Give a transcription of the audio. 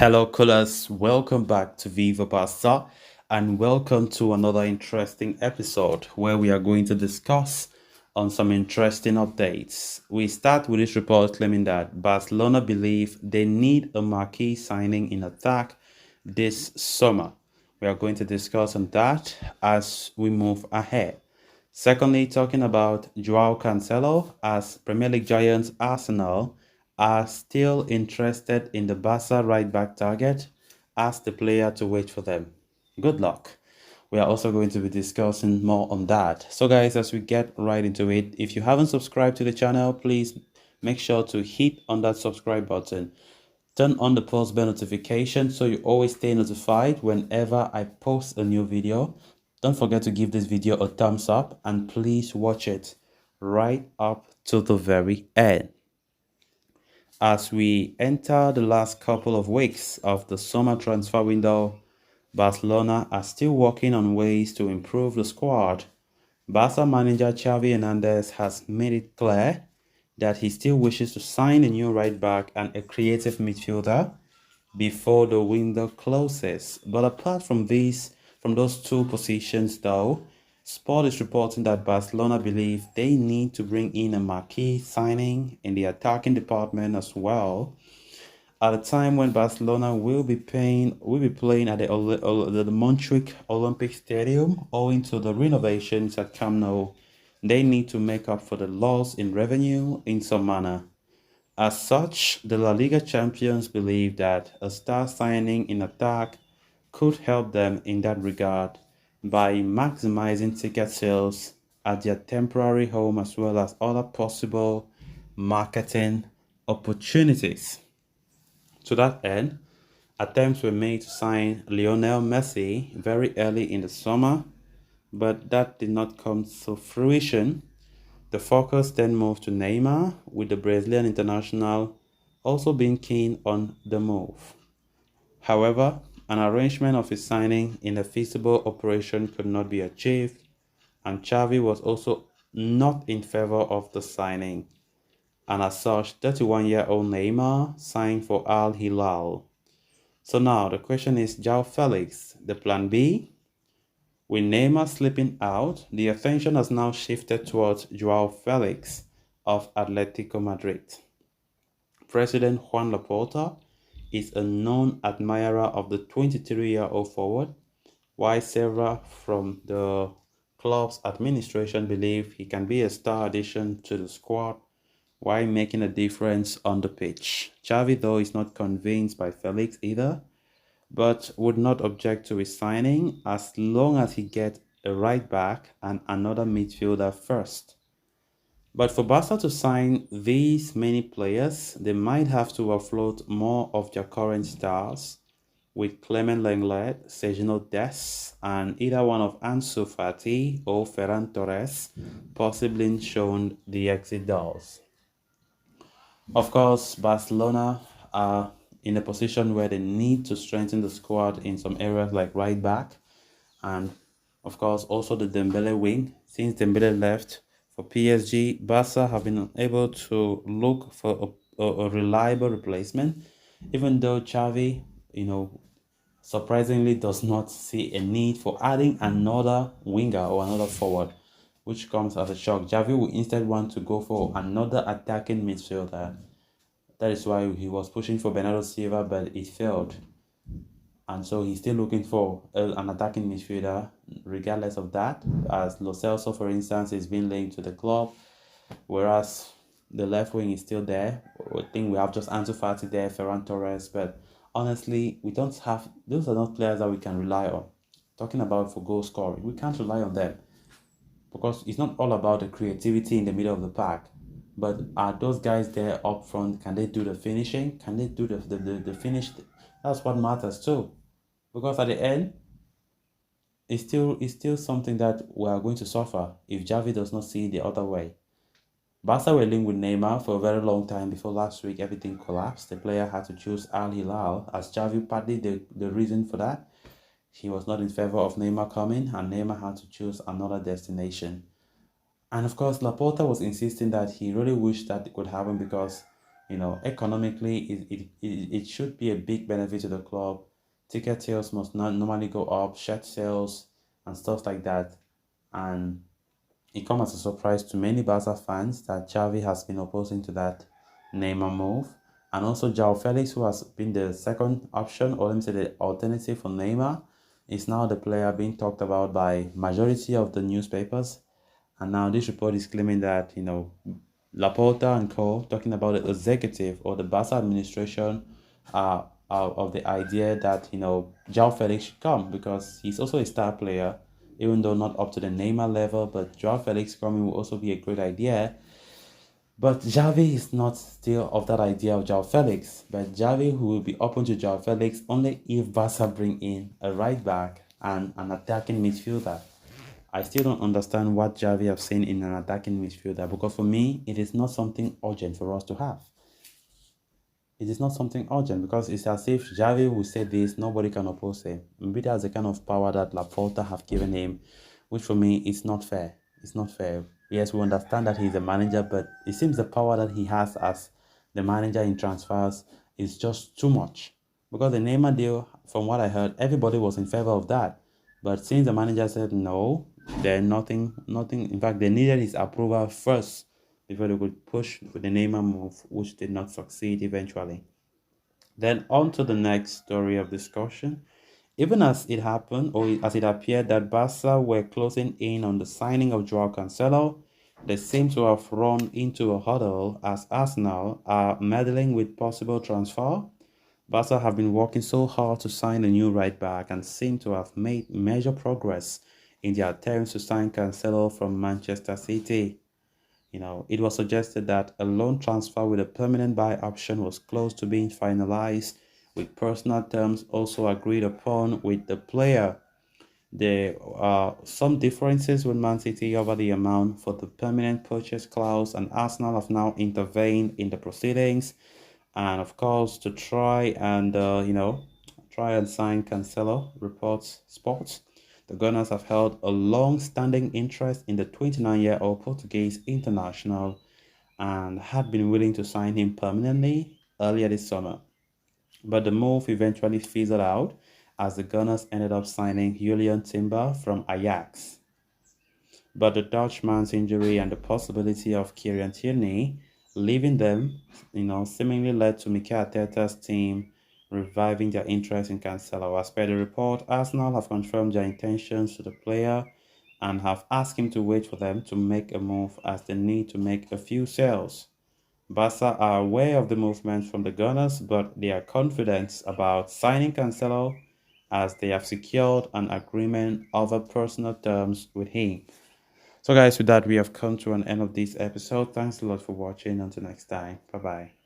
Hello, callers. Welcome back to Viva Pasta and welcome to another interesting episode where we are going to discuss on some interesting updates. We start with this report claiming that Barcelona believe they need a Marquee signing in attack this summer. We are going to discuss on that as we move ahead. Secondly, talking about Joao Cancelo as Premier League giants Arsenal are still interested in the Barca right back target. Ask the player to wait for them. Good luck. We are also going to be discussing more on that. So guys, as we get right into it, if you haven't subscribed to the channel, please make sure to hit on that subscribe button. Turn on the post bell notification so you always stay notified whenever I post a new video. Don't forget to give this video a thumbs up and please watch it right up to the very end. As we enter the last couple of weeks of the summer transfer window, Barcelona are still working on ways to improve the squad. Barca manager Xavi Hernandez has made it clear that he still wishes to sign a new right back and a creative midfielder before the window closes. But apart from those two positions though, Sport is reporting that Barcelona believe they need to bring in a marquee signing in the attacking department as well. At a time when Barcelona will be playing at the Montjuic Olympic Stadium owing to the renovations at Camp Nou, they need to make up for the loss in revenue in some manner. As such, the La Liga champions believe that a star signing in attack could help them in that regard by maximizing ticket sales at their temporary home as well as other possible marketing opportunities. To that end, attempts were made to sign Lionel Messi very early in the summer, but that did not come to fruition. The focus then moved to Neymar, with the Brazilian international also being keen on the move. However, an arrangement of his signing in a feasible operation could not be achieved, and Xavi was also not in favor of the signing. And as such, 31-year-old Neymar signed for Al Hilal. So now the question is João Felix, the plan B? With Neymar slipping out, the attention has now shifted towards João Felix of Atletico Madrid. President Juan Laporta is a known admirer of the 23-year-old forward, while several from the club's administration believe he can be a star addition to the squad while making a difference on the pitch. Xavi, though, is not convinced by Felix either, but would not object to his signing as long as he gets a right back and another midfielder first. But for Barca to sign these many players, they might have to offload more of their current stars, with Clement Lenglet, Sergio Dest, and either one of Ansu Fati or Ferran Torres possibly shown the exit doors. Of course, Barcelona are in a position where they need to strengthen the squad in some areas like right back, and of course also the Dembele wing. Since Dembele left for PSG, Barca have been able to look for a reliable replacement, even though Xavi, surprisingly does not see a need for adding another winger or another forward, which comes as a shock. Xavi will instead want to go for another attacking midfielder. That is why he was pushing for Bernardo Silva, but it failed. And so he's still looking for an attacking midfielder, regardless of that, as Lo Celso, for instance, is being linked to the club, whereas the left wing is still there. I think we have just Ansu Fati there, Ferran Torres, but honestly, we don't have, those are not players that we can rely on. Talking about for goal scoring, we can't rely on them because it's not all about the creativity in the middle of the pack. But are those guys there up front? Can they do the finishing? Can they do the finish? That's what matters too. Because at the end, it's still something that we are going to suffer if Xavi does not see the other way. Barca were linked with Neymar for a very long time before last week everything collapsed. The player had to choose Al Hilal as Xavi partly the reason for that. He was not in favor of Neymar coming and Neymar had to choose another destination. And of course, Laporta was insisting that he really wished that it could happen because, Economically, it should be a big benefit to the club. Ticket sales must not normally go up, shirt sales and stuff like that. And it comes as a surprise to many Barca fans that Xavi has been opposing to that Neymar move. And also João Felix, who has been the second option, or let me say the alternative for Neymar, is now the player being talked about by majority of the newspapers. And now this report is claiming that, Laporta and co. talking about the executive or the Barca administration are of the idea that, João Felix should come because he's also a star player, even though not up to the Neymar level, but João Felix coming will also be a great idea. But Xavi is not still of that idea of João Felix, but Xavi who will be open to João Felix only if Barca bring in a right back and an attacking midfielder. I still don't understand what Xavi have seen in an attacking midfielder because for me, it is not something urgent for us to have. It is not something urgent because it's as if Xavi will say this, nobody can oppose him. Maybe that's the kind of power that Laporta have given him, which for me is not fair. It's not fair. Yes, we understand that he's a manager, but it seems the power that he has as the manager in transfers is just too much. Because the Neymar deal, from what I heard, everybody was in favor of that. But since the manager said no, then nothing. In fact, they needed his approval first before they could push for the Neymar move, which did not succeed eventually. Then on to the next story of discussion. Even as it happened, or as it appeared that Barca were closing in on the signing of Joao Cancelo, they seem to have run into a hurdle as Arsenal are meddling with possible transfer. Barca have been working so hard to sign a new right back and seem to have made major progress in their attempts to sign Cancelo from Manchester City. It was suggested that a loan transfer with a permanent buy option was close to being finalized, with personal terms also agreed upon with the player. There are some differences with Man City over the amount for the permanent purchase clause, and Arsenal have now intervened in the proceedings, and of course to try and sign Cancelo. Reports Sports. The Gunners have held a long-standing interest in the 29-year-old Portuguese international and had been willing to sign him permanently earlier this summer. But the move eventually fizzled out as the Gunners ended up signing Julian Timber from Ajax. But the Dutchman's injury and the possibility of Kieran Tierney leaving them, seemingly led to Mikel Arteta's team reviving their interest in Cancelo. As per the report, Arsenal have confirmed their intentions to the player and have asked him to wait for them to make a move as they need to make a few sales. Barca are aware of the movement from the Gunners, but they are confident about signing Cancelo as they have secured an agreement over personal terms with him. So guys, with that, we have come to an end of this episode. Thanks a lot for watching. Until next time. Bye-bye.